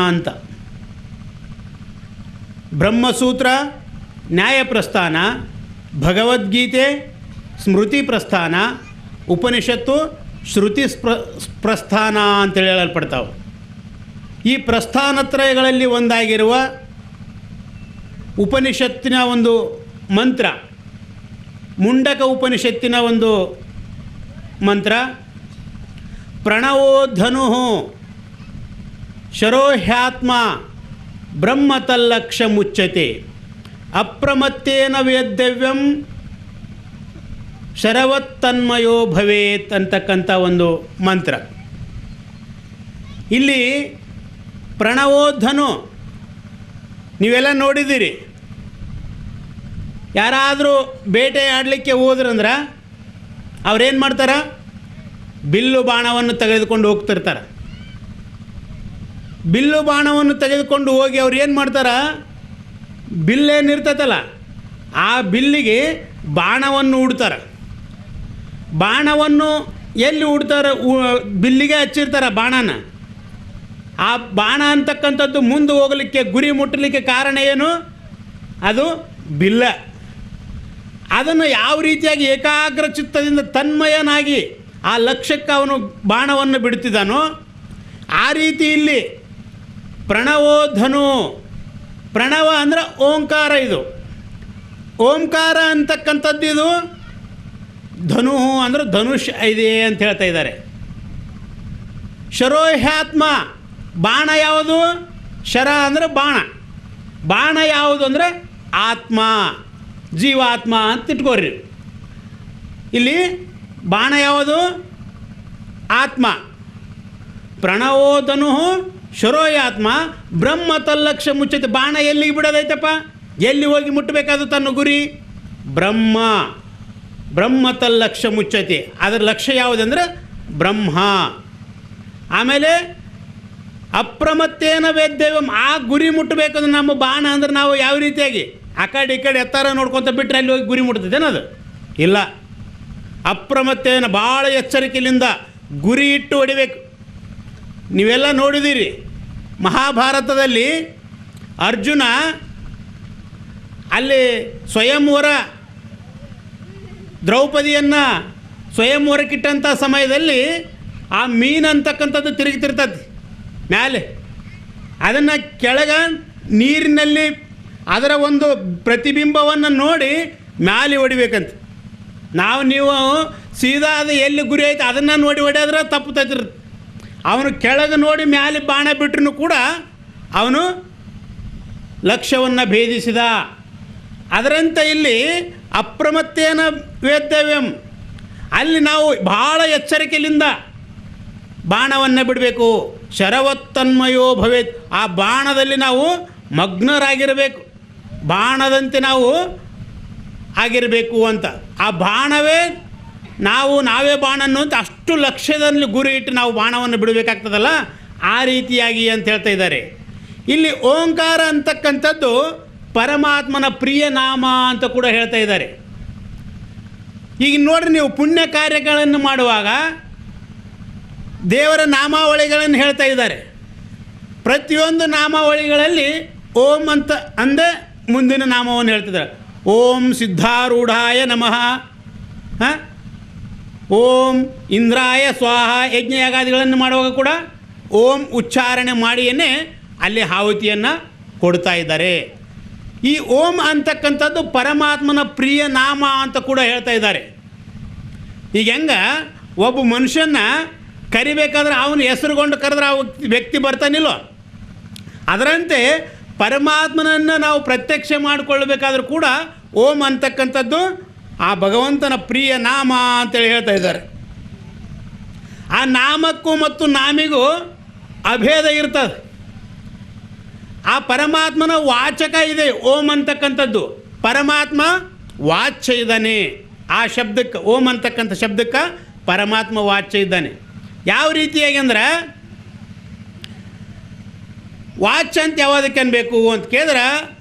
ಅಂತ. ಬ್ರಹ್ಮಸೂತ್ರ ನ್ಯಾಯ ಪ್ರಸ್ಥಾನ, ಭಗವದ್ಗೀತೆ ಸ್ಮೃತಿ ಪ್ರಸ್ಥಾನ, ಉಪನಿಷತ್ತು ಶ್ರುತಿ ಪ್ರಸ್ಥಾನ ಅಂತೇಳಿ ಹೇಳಲ್ಪಡ್ತಾವೆ. ಈ ಪ್ರಸ್ಥಾನತ್ರಯಗಳಲ್ಲಿ ಒಂದಾಗಿರುವ ಉಪನಿಷತ್ತಿನ ಒಂದು ಮಂತ್ರ, ಮುಂಡಕ ಉಪನಿಷತ್ತಿನ ಒಂದು ಮಂತ್ರ, ಪ್ರಣವೋಧನು ಶರೋಹ್ಯಾತ್ಮ ಬ್ರಹ್ಮತಲ್ಲಕ್ಷ ಮುಚ್ಚತೆ ಅಪ್ರಮತ್ತೇನ ವೇದ್ದವ್ಯಂ ಶರವತ್ತನ್ಮಯೋ ಭವೇತ್ ಅಂತಕ್ಕಂಥ ಒಂದು ಮಂತ್ರ. ಇಲ್ಲಿ ಪ್ರಣವೋಧನು ನೀವೆಲ್ಲ ನೋಡಿದ್ದೀರಿ. ಯಾರಾದರೂ ಬೇಟೆ ಆಡಲಿಕ್ಕೆ ಹೋದ್ರಂದ್ರೆ ಅವ್ರೇನು ಮಾಡ್ತಾರೆ? ಬಿಲ್ಲು ಬಾಣವನ್ನು ತೆಗೆದುಕೊಂಡು ಹೋಗ್ತಿರ್ತಾರೆ. ಬಿಲ್ಲು ಬಾಣವನ್ನು ತೆಗೆದುಕೊಂಡು ಹೋಗಿ ಅವ್ರು ಏನು ಮಾಡ್ತಾರೆ? ಬಿಲ್ಲೇನಿರ್ತೈತಲ್ಲ ಆ ಬಿಲ್ಲಿಗೆ ಬಾಣವನ್ನು ಹೂಡ್ತಾರೆ. ಬಾಣವನ್ನು ಎಲ್ಲಿ ಹೂಡ್ತಾರೆ? ಬಿಲ್ಲಿಗೆ ಹಚ್ಚಿರ್ತಾರೆ ಬಾಣನ. ಆ ಬಾಣ ಅಂತಕ್ಕಂಥದ್ದು ಮುಂದೆ ಹೋಗಲಿಕ್ಕೆ, ಗುರಿ ಮುಟ್ಟಲಿಕ್ಕೆ ಕಾರಣ ಏನು? ಅದು ಬಿಲ್ಲ. ಅದನ್ನು ಯಾವ ರೀತಿಯಾಗಿ ಏಕಾಗ್ರ ಚಿತ್ತದಿಂದ ತನ್ಮಯನಾಗಿ ಆ ಲಕ್ಷ್ಯಕ್ಕೆ ಅವನು ಬಾಣವನ್ನು ಬಿಡ್ತಿದ್ದಾನೋ ಆ ರೀತಿ ಇಲ್ಲಿ ಪ್ರಣವೋಧನು. ಪ್ರಣವ ಅಂದರೆ ಓಂಕಾರ. ಇದು ಓಂಕಾರ ಅಂತಕ್ಕಂಥದ್ದು. ಇದು ಧನು ಅಂದರೆ ಧನುಷ್ ಇದೆ ಅಂತ ಹೇಳ್ತಾ ಇದ್ದಾರೆ. ಶರೋಹ್ಯಾತ್ಮ, ಬಾಣ ಯಾವುದು? ಶರ ಅಂದರೆ ಬಾಣ. ಬಾಣ ಯಾವುದು ಅಂದರೆ ಆತ್ಮ, ಜೀವಾತ್ಮ ಅಂತ ಇಟ್ಕೋರಿ. ಇಲ್ಲಿ ಬಾಣ ಯಾವುದು? ಆತ್ಮ. ಪ್ರಣವೋಧನು ಶರೋಯಾತ್ಮ ಬ್ರಹ್ಮ ತಲ್ಲಕ್ಷ ಮುಚ್ಚತೆ. ಬಾಣ ಎಲ್ಲಿಗೆ ಬಿಡೋದೈತಪ್ಪ? ಎಲ್ಲಿ ಹೋಗಿ ಮುಟ್ಟಬೇಕಾದ್ರು ತನ್ನ ಗುರಿ? ಬ್ರಹ್ಮ. ಬ್ರಹ್ಮ ತಲ್ಲಕ್ಷ ಮುಚ್ಚತೆ. ಅದರ ಲಕ್ಷ್ಯ ಯಾವುದಂದರೆ ಬ್ರಹ್ಮ. ಆಮೇಲೆ ಅಪ್ರಮತ್ತೇನ ವೇದ್ದವ್ಯಂ, ಆ ಗುರಿ ಮುಟ್ಟಬೇಕಂದ್ರೆ ನಮ್ಮ ಬಾಣ ಅಂದ್ರೆ ನಾವು ಯಾವ ರೀತಿಯಾಗಿ ಆ ಕಡೆ ಈ ಕಡೆ ಎತ್ತರ ನೋಡ್ಕೊತ ಬಿಟ್ಟರೆ ಅಲ್ಲಿ ಹೋಗಿ ಗುರಿ ಮುಟ್ತದೇನದು? ಇಲ್ಲ. ಅಪ್ರಮತ್ತೇನ, ಭಾಳ ಎಚ್ಚರಿಕೆಯಿಂದ ಗುರಿ ಇಟ್ಟು ಹೊಡಿಬೇಕು. ನೀವೆಲ್ಲ ನೋಡಿದ್ದೀರಿ ಮಹಾಭಾರತದಲ್ಲಿ ಅರ್ಜುನ ಅಲ್ಲಿ ಸ್ವಯಂವರ ದ್ರೌಪದಿಯನ್ನು ಸ್ವಯಂವರಕ್ಕಿಟ್ಟಂಥ ಸಮಯದಲ್ಲಿ ಆ ಮೀನು ಅಂತಕ್ಕಂಥದ್ದು ತಿರುಗ್ತಿರ್ತದೆ ಮ್ಯಾಲೆ. ಅದನ್ನು ಕೆಳಗೆ ನೀರಿನಲ್ಲಿ ಅದರ ಒಂದು ಪ್ರತಿಬಿಂಬವನ್ನು ನೋಡಿ ಮ್ಯಾಲೆ ಹೊಡಿಬೇಕಂತ. ನೀವು ಸೀದಾ ಅದು ಎಲ್ಲಿ ಗುರಿ ಐತೆ ಅದನ್ನು ನೋಡಿ ಹೊಡೆಯೋದ್ರೆ ತಪ್ಪುತ್ತಿರ್ತದೆ. ಅವನು ಕೆಳಗೆ ನೋಡಿ ಮ್ಯಾಲೆ ಬಾಣ ಬಿಟ್ರೂ ಕೂಡ ಅವನು ಲಕ್ಷ್ಯವನ್ನು ಭೇದಿಸಿದ. ಅದರಂತೆ ಇಲ್ಲಿ ಅಪ್ರಮತ್ತೇನ ವೇದ್ದವ್ಯಂ, ಅಲ್ಲಿ ನಾವು ಭಾಳ ಎಚ್ಚರಿಕೆಯಿಂದ ಬಾಣವನ್ನು ಬಿಡಬೇಕು. ಶರವತ್ತನ್ಮಯೋ ಭವೇತ್, ಆ ಬಾಣದಲ್ಲಿ ನಾವು ಮಗ್ನರಾಗಿರಬೇಕು, ಬಾಣದಂತೆ ನಾವು ಆಗಿರಬೇಕು ಅಂತ. ಆ ಬಾಣವೇ ನಾವೇ ಬಾಣನ್ನು ಅಂತ ಅಷ್ಟು ಲಕ್ಷ್ಯದಲ್ಲಿ ಗುರಿ ಇಟ್ಟು ನಾವು ಬಾಣವನ್ನು ಬಿಡಬೇಕಾಗ್ತದಲ್ಲ, ಆ ರೀತಿಯಾಗಿ ಅಂತ ಹೇಳ್ತಾ ಇದ್ದಾರೆ. ಇಲ್ಲಿ ಓಂಕಾರ ಅಂತಕ್ಕಂಥದ್ದು ಪರಮಾತ್ಮನ ಪ್ರಿಯ ನಾಮ ಅಂತ ಕೂಡ ಹೇಳ್ತಾ ಇದ್ದಾರೆ. ಈಗ ನೋಡ್ರಿ, ನೀವು ಪುಣ್ಯ ಕಾರ್ಯಗಳನ್ನು ಮಾಡುವಾಗ ದೇವರ ನಾಮಾವಳಿಗಳನ್ನು ಹೇಳ್ತಾ ಇದ್ದಾರೆ. ಪ್ರತಿಯೊಂದು ನಾಮಾವಳಿಗಳಲ್ಲಿ ಓಂ ಅಂತ ಅಂದೇ ಮುಂದಿನ ನಾಮವನ್ನು ಹೇಳ್ತಿದ್ದಾರೆ. ಓಂ ಸಿದ್ಧಾರೂಢಾಯ ನಮಃ, ಓಂ ಇಂದ್ರಾಯ ಸ್ವಾಹ. ಯಜ್ಞಯಾಗಾದಿಗಳನ್ನು ಮಾಡುವಾಗ ಕೂಡ ಓಂ ಉಚ್ಚಾರಣೆ ಮಾಡಿಯೇ ಅಲ್ಲಿ ಆಹುತಿಯನ್ನು ಕೊಡ್ತಾ ಇದ್ದಾರೆ. ಈ ಓಂ ಅಂತಕ್ಕಂಥದ್ದು ಪರಮಾತ್ಮನ ಪ್ರಿಯ ನಾಮ ಅಂತ ಕೂಡ ಹೇಳ್ತಾ ಇದ್ದಾರೆ. ಈಗ ಹೆಂಗೆ ಒಬ್ಬ ಮನುಷ್ಯನ ಕರಿಬೇಕಾದ್ರೆ ಅವನು ಹೆಸರುಗೊಂಡು ಕರೆದ್ರೆ ಆ ವ್ಯಕ್ತಿ ಬರ್ತಾನಿಲ್ಲೋ, ಅದರಂತೆ ಪರಮಾತ್ಮನನ್ನು ನಾವು ಪ್ರತ್ಯಕ್ಷ ಮಾಡಿಕೊಳ್ಬೇಕಾದ್ರೂ ಕೂಡ ಓಂ ಅಂತಕ್ಕಂಥದ್ದು ಆ ಭಗವಂತನ ಪ್ರಿಯ ನಾಮ ಅಂತೇಳಿ ಹೇಳ್ತಾ ಇದ್ದಾರೆ. ಆ ನಾಮಕ್ಕೂ ಮತ್ತು ನಾಮಿಗೂ ಅಭೇದ ಇರ್ತದೆ. ಆ ಪರಮಾತ್ಮನ ವಾಚಕ ಇದೆ ಓಂ ಅಂತಕ್ಕಂಥದ್ದು. ಪರಮಾತ್ಮ ವಾಚ್ಯ ಇದ್ದಾನೆ. ಆ ಶಬ್ದಕ್ಕೆ, ಓಂ ಅಂತಕ್ಕಂಥ ಶಬ್ದಕ್ಕೆ ಪರಮಾತ್ಮ ವಾಚ್ಯ ಇದ್ದಾನೆ. ಯಾವ ರೀತಿಯಾಗಿ ಅಂದ್ರೆ, ವಾಚ್ ಅಂತ ಯಾವುದಕ್ಕೆ ಅನ್ಬೇಕು ಅಂತ ಕೇಳಿದ್ರೆ,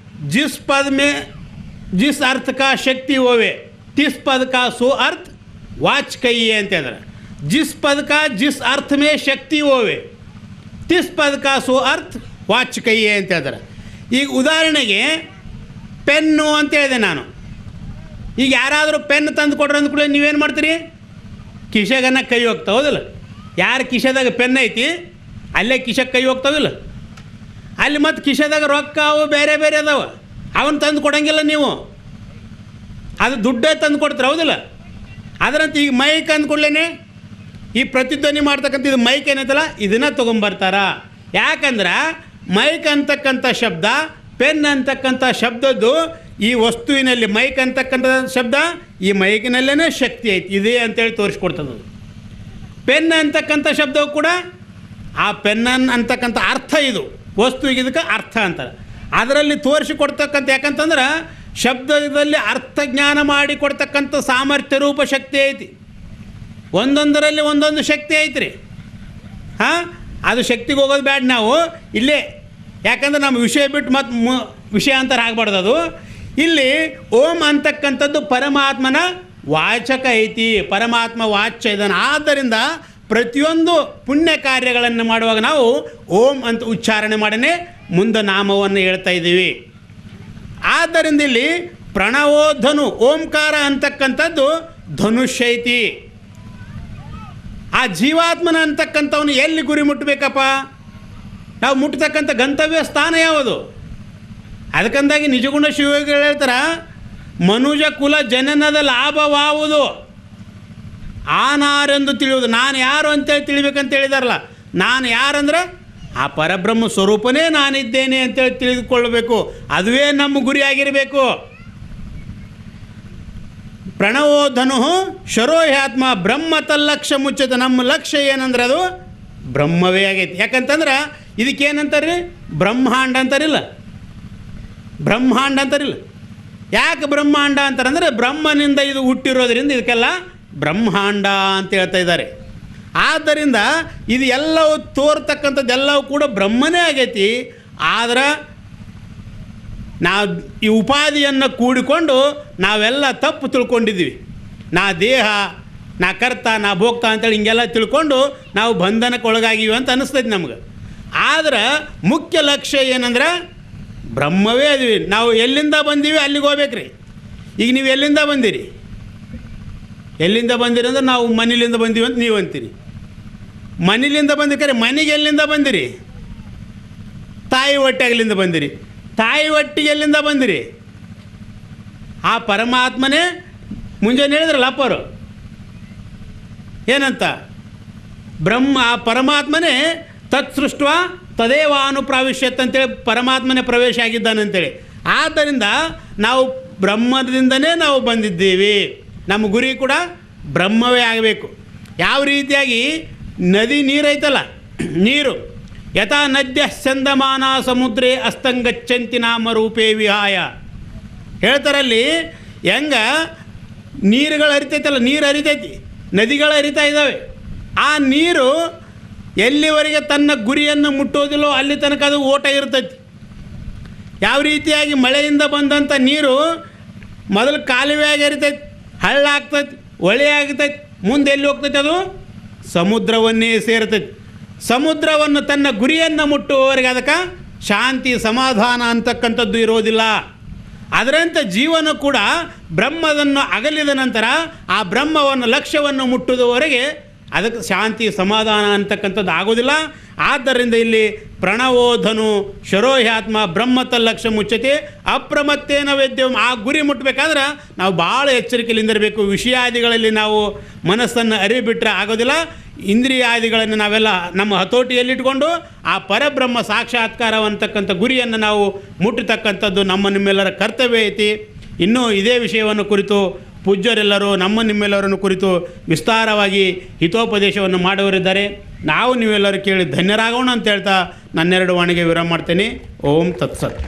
ಜಿಸ್ ಪದ ಮೇ ಜಿಸ್ ಅರ್ಥ ಕಾ ಶಕ್ತಿ ಹೋವೆ, ತಿಸ್ ಪದ ಕಾ ಸೋ ಅರ್ಥ ವಾಚ್ ಕೈಯೇ ಅಂತ ಹೇಳಿದ್ರೆ, ಜಿಸ್ ಪದ ಕಾ ಜಿಸ್ ಅರ್ಥ ಮೇ ಶಕ್ತಿ ಹೋವೆ, ತಿಸ್ ಪದ ಕಾ ಸೋ ಅರ್ಥ ವಾಚ್ ಕೈಯೇ ಅಂತ ಹೇಳ್ತಾರೆ. ಈಗ ಉದಾಹರಣೆಗೆ ಪೆನ್ನು ಅಂತ ಹೇಳಿದೆ ನಾನು. ಈಗ ಯಾರಾದರೂ ಪೆನ್ ತಂದು ಕೊಡ್ರಿ ಅಂದ್ಕೂಡಲೇ ನೀವೇನು ಮಾಡ್ತೀರಿ? ಕಿಶೆಗನ್ನ ಕೈ ಹೋಗ್ತಾವೆ, ಹೌದಿಲ್ಲ? ಯಾರ ಕಿಶೆದಾಗ ಪೆನ್ ಐತಿ ಅಲ್ಲೇ ಕಿಶೆಗೆ ಕೈ ಹೋಗ್ತಾವಿಲ್ಲ. ಅಲ್ಲಿ ಮತ್ತು ಕಿಶೆದಾಗ ರೊಕ್ಕ ಅವು ಬೇರೆ ಬೇರೆ ಅದಾವೆ, ಅವನು ತಂದು ಕೊಡೋಂಗಿಲ್ಲ ನೀವು, ಅದು ದುಡ್ಡೇ ತಂದು ಕೊಡ್ತೀರ, ಹೌದಿಲ್ಲ? ಅದರಂತ ಈಗ ಮೈಕ್ ಅಂದ್ಕೊಡ್ಲೇನೆ ಈ ಪ್ರತಿಧ್ವನಿ ಮಾಡ್ತಕ್ಕಂಥ ಇದು ಮೈಕ್ ಏನೈತಲ್ಲ ಇದನ್ನು ತೊಗೊಂಬರ್ತಾರ. ಯಾಕಂದ್ರೆ ಮೈಕ್ ಅಂತಕ್ಕಂಥ ಶಬ್ದ ಪೆನ್ ಅಂತಕ್ಕಂಥ ಶಬ್ದದ್ದು ಈ ವಸ್ತುವಿನಲ್ಲಿ ಮೈಕ್ ಅಂತಕ್ಕಂಥ ಶಬ್ದ ಈ ಮೈಕಿನಲ್ಲೇ ಶಕ್ತಿ ಐತಿ ಇದೆ ಅಂತೇಳಿ ತೋರಿಸ್ಕೊಡ್ತದೆ. ಪೆನ್ ಅಂತಕ್ಕಂಥ ಶಬ್ದವು ಕೂಡ ಆ ಪೆನ್ನನ್ ಅಂತಕ್ಕಂಥ ಅರ್ಥ ಇದು ವಸ್ತುವಿಗೆ ಇದಕ್ಕೆ ಅರ್ಥ ಅಂತಾರೆ. ಅದರಲ್ಲಿ ತೋರಿಸಿಕೊಡ್ತಕ್ಕಂಥ ಯಾಕಂತಂದ್ರೆ ಶಬ್ದದಲ್ಲಿ ಅರ್ಥ ಜ್ಞಾನ ಮಾಡಿ ಕೊಡ್ತಕ್ಕಂಥ ಸಾಮರ್ಥ್ಯ ರೂಪ ಶಕ್ತಿ ಐತಿ. ಒಂದೊಂದರಲ್ಲಿ ಒಂದೊಂದು ಶಕ್ತಿ ಐತ್ರಿ. ಹಾಂ, ಅದು ಶಕ್ತಿಗೆ ಹೋಗೋದು ಬೇಡ ನಾವು ಇಲ್ಲೇ, ಯಾಕಂದ್ರೆ ನಮ್ಮ ವಿಷಯ ಬಿಟ್ಟು ಮತ್ತು ವಿಷಯಾಂತರ ಆಗಬಾರ್ದು. ಅದು ಇಲ್ಲಿ ಓಂ ಅಂತಕ್ಕಂಥದ್ದು ಪರಮಾತ್ಮನ ವಾಚಕ ಐತಿ, ಪರಮಾತ್ಮ ವಾಚ್ಯ ಇದ್ದಾನೆ. ಆದ್ದರಿಂದ ಪ್ರತಿಯೊಂದು ಪುಣ್ಯ ಕಾರ್ಯಗಳನ್ನು ಮಾಡುವಾಗ ನಾವು ಓಂ ಅಂತ ಉಚ್ಚಾರಣೆ ಮಾಡನೇ ಮುಂದೆ ನಾಮವನ್ನು ಹೇಳ್ತಾ ಇದ್ದೀವಿ. ಆದ್ದರಿಂದ ಇಲ್ಲಿ ಪ್ರಣವೋಧನು ಓಂಕಾರ ಅಂತಕ್ಕಂಥದ್ದು ಧನುಷ್ ಐತಿ. ಆ ಜೀವಾತ್ಮನ ಅಂತಕ್ಕಂಥವನು ಎಲ್ಲಿ ಗುರಿ ಮುಟ್ಟಬೇಕಪ್ಪ? ನಾವು ಮುಟ್ಟತಕ್ಕಂಥ ಗಂತವ್ಯ ಸ್ಥಾನ ಯಾವುದು? ಅದಕ್ಕಂದಾಗಿ ನಿಜಗುಣ ಶಿವಗಳು ಹೇಳ್ತಾರೆ, ಮನುಜ ಕುಲ ಜನನದ ಲಾಭವಾವುದು ಆನಾರೆಂದು ತಿಳಿಯುವುದು. ನಾನು ಯಾರು ಅಂತೇಳಿ ತಿಳಿಬೇಕಂತ ಹೇಳಿದಾರಲ್ಲ, ನಾನು ಯಾರಂದ್ರೆ ಆ ಪರಬ್ರಹ್ಮ ಸ್ವರೂಪನೇ ನಾನಿದ್ದೇನೆ ಅಂತೇಳಿ ತಿಳಿದುಕೊಳ್ಳಬೇಕು. ಅದುವೇ ನಮ್ಮ ಗುರಿಯಾಗಿರಬೇಕು. ಪ್ರಣವೋಧನು ಶರೋಹ್ಯಾತ್ಮ ಬ್ರಹ್ಮ ತಲ್ಲಕ್ಷ್ಯ ಮುಚ್ಚತೆ. ನಮ್ಮ ಲಕ್ಷ್ಯ ಏನಂದ್ರೆ ಅದು ಬ್ರಹ್ಮವೇ ಆಗೈತಿ. ಯಾಕಂತಂದ್ರೆ ಇದಕ್ಕೇನಂತಾರ್ರಿ? ಬ್ರಹ್ಮಾಂಡ ಅಂತಾರಿಲ್ಲ, ಬ್ರಹ್ಮಾಂಡ ಅಂತಾರಿಲ್ಲ. ಯಾಕೆ ಬ್ರಹ್ಮಾಂಡ ಅಂತಾರಂದ್ರೆ ಬ್ರಹ್ಮನಿಂದ ಇದು ಹುಟ್ಟಿರೋದ್ರಿಂದ ಇದಕ್ಕೆಲ್ಲ ಬ್ರಹ್ಮಾಂಡ ಅಂತ ಹೇಳ್ತಾ ಇದ್ದಾರೆ. ಆದ್ದರಿಂದ ಇದು ಎಲ್ಲವೂ ತೋರ್ತಕ್ಕಂಥದ್ದೆಲ್ಲವೂ ಕೂಡ ಬ್ರಹ್ಮನೇ ಆಗೈತಿ. ಆದ್ರೆ ನಾವು ಈ ಉಪಾಧಿಯನ್ನು ಕೂಡಿಕೊಂಡು ನಾವೆಲ್ಲ ತಪ್ಪು ತಿಳ್ಕೊಂಡಿದ್ದೀವಿ. ನಾ ದೇಹ, ನಾ ಕರ್ತ, ನಾ ಭೋಕ್ತ ಅಂತೇಳಿ ಹಿಂಗೆಲ್ಲ ತಿಳ್ಕೊಂಡು ನಾವು ಬಂಧನಕ್ಕೆ ಒಳಗಾಗಿವಿ ಅಂತ ಅನ್ನಿಸ್ತೈತಿ ನಮ್ಗೆ. ಆದ್ರೆ ಮುಖ್ಯ ಲಕ್ಷ್ಯ ಏನಂದ್ರೆ ಬ್ರಹ್ಮವೇ ಅದೀವಿ. ನಾವು ಎಲ್ಲಿಂದ ಬಂದೀವಿ ಅಲ್ಲಿಗೆ ಹೋಗ್ಬೇಕ್ರಿ. ಈಗ ನೀವು ಎಲ್ಲಿಂದ ಬಂದಿರಿ? ಎಲ್ಲಿಂದ ಬಂದಿರಿ ಅಂದ್ರೆ ನಾವು ಮನೇಲಿಂದ ಬಂದೀವಿ ಅಂತ ನೀವು ಅಂತೀರಿ. ಮನೇಲಿಂದ ಬಂದಿರ್ತಾರೆ, ಮನೆಗೆ ಎಲ್ಲಿಂದ ಬಂದಿರಿ? ತಾಯಿ ಹೊಟ್ಟೆಗಲಿಂದ ಬಂದಿರಿ. ತಾಯಿ ಹೊಟ್ಟಿಗೆ ಎಲ್ಲಿಂದ ಬಂದಿರಿ? ಆ ಪರಮಾತ್ಮನೇ ಮುಂಜಾನೆ ಹೇಳಿದ್ರಲ್ಲ ಅಪ್ಪರು ಏನಂತ, ಬ್ರಹ್ಮ ಆ ಪರಮಾತ್ಮನೇ ತತ್ಸೃಷ್ಟ ತದೇವಾನುಪ್ರಾವಿಶ್ಯತ್ ಅಂತೇಳಿ ಪರಮಾತ್ಮನೇ ಪ್ರವೇಶ ಆಗಿದ್ದಾನಂತೇಳಿ. ಆದ್ದರಿಂದ ನಾವು ಬ್ರಹ್ಮದಿಂದನೇ ನಾವು ಬಂದಿದ್ದೀವಿ. ನಮ್ಮ ಗುರಿ ಕೂಡ ಬ್ರಹ್ಮವೇ ಆಗಬೇಕು. ಯಾವ ರೀತಿಯಾಗಿ ನದಿ ನೀರೈತಲ್ಲ, ನೀರು ಯಥಾ ನದ್ಯ ಚಂದಮಾನ ಸಮುದ್ರೇ ಅಸ್ತಂಗಚ್ಚಂತಿ ನಾಮರೂಪೇ ವಿಹಾಯ ಹೇಳ್ತಾರಲ್ಲಿ. ಹೆಂಗ ನೀರುಗಳು ಹರಿತೈತಲ್ಲ, ನೀರು ಹರಿತೈತಿ, ನದಿಗಳು ಹರಿತಾ ಇದ್ದಾವೆ. ಆ ನೀರು ಎಲ್ಲಿವರೆಗೆ ತನ್ನ ಗುರಿಯನ್ನು ಮುಟ್ಟೋದಿಲ್ಲೋ ಅಲ್ಲಿ ತನಕ ಅದು ಓಟ ಇರ್ತೈತಿ. ಯಾವ ರೀತಿಯಾಗಿ ಮಳೆಯಿಂದ ಬಂದಂಥ ನೀರು ಮೊದಲು ಕಾಲುವೆಯಾಗಿ ಹರಿತೈತಿ, ಹಳ್ಳ ಆಗ್ತೈತಿ, ಹೊಳೆ ಆಗ್ತೈತಿ, ಮುಂದೆ ಎಲ್ಲಿ ಹೋಗ್ತೈತಿ? ಅದು ಸಮುದ್ರವನ್ನೇ ಸೇರ್ತೈತಿ. ಸಮುದ್ರವನ್ನು ತನ್ನ ಗುರಿಯನ್ನು ಮುಟ್ಟುವವರೆಗೆ ಅದಕ್ಕೆ ಶಾಂತಿ ಸಮಾಧಾನ ಅಂತಕ್ಕಂಥದ್ದು ಇರೋದಿಲ್ಲ. ಅದರಂಥ ಜೀವನ ಕೂಡ ಬ್ರಹ್ಮವನ್ನು ಅಗಲಿದ ನಂತರ ಆ ಬ್ರಹ್ಮವನ್ನು ಲಕ್ಷ್ಯವನ್ನು ಮುಟ್ಟುವವರೆಗೆ ಅದಕ್ಕೆ ಶಾಂತಿ ಸಮಾಧಾನ ಅಂತಕ್ಕಂಥದ್ದು ಆಗೋದಿಲ್ಲ. ಆದ್ದರಿಂದ ಇಲ್ಲಿ ಪ್ರಣವೋಧನು ಶರೋಹ್ಯಾತ್ಮ ಬ್ರಹ್ಮತ ಲಕ್ಷ್ಯ ಮುಚ್ಚತೆ ಅಪ್ರಮತ್ತೇನ ವೇದ್ಯಂ. ಆ ಗುರಿ ಮುಟ್ಟಬೇಕಾದ್ರೆ ನಾವು ಭಾಳ ಎಚ್ಚರಿಕೆಯಿಂದಿರಬೇಕು. ವಿಷಯಾದಿಗಳಲ್ಲಿ ನಾವು ಮನಸ್ಸನ್ನು ಅರಿಬಿಟ್ರೆ ಆಗೋದಿಲ್ಲ. ಇಂದ್ರಿಯಾದಿಗಳನ್ನು ನಾವೆಲ್ಲ ನಮ್ಮ ಹತೋಟಿಯಲ್ಲಿಟ್ಕೊಂಡು ಆ ಪರಬ್ರಹ್ಮ ಸಾಕ್ಷಾತ್ಕಾರವಂತಕ್ಕಂಥ ಗುರಿಯನ್ನು ನಾವು ಮುಟ್ಟತಕ್ಕಂಥದ್ದು ನಮ್ಮ ನಿಮ್ಮೆಲ್ಲರ ಕರ್ತವ್ಯ ಐತಿ. ಇನ್ನೂ ಇದೇ ವಿಷಯವನ್ನು ಕುರಿತು ಪೂಜ್ಯರೆಲ್ಲರೂ ನಮ್ಮ ನಿಮ್ಮೆಲ್ಲರನ್ನು ಕುರಿತು ವಿಸ್ತಾರವಾಗಿ ಹಿತೋಪದೇಶವನ್ನು ಮಾಡುವರಿದ್ದಾರೆ. ನಾವು ನೀವೆಲ್ಲರೂ ಕೇಳಿ ಧನ್ಯರಾಗೋಣ ಅಂತ ಹೇಳ್ತಾ ನನ್ನೆರಡು ವಾಣಿಗೆ ವಿರಾಮ ಮಾಡ್ತೇನೆ. ಓಂ ತತ್ಸತ್.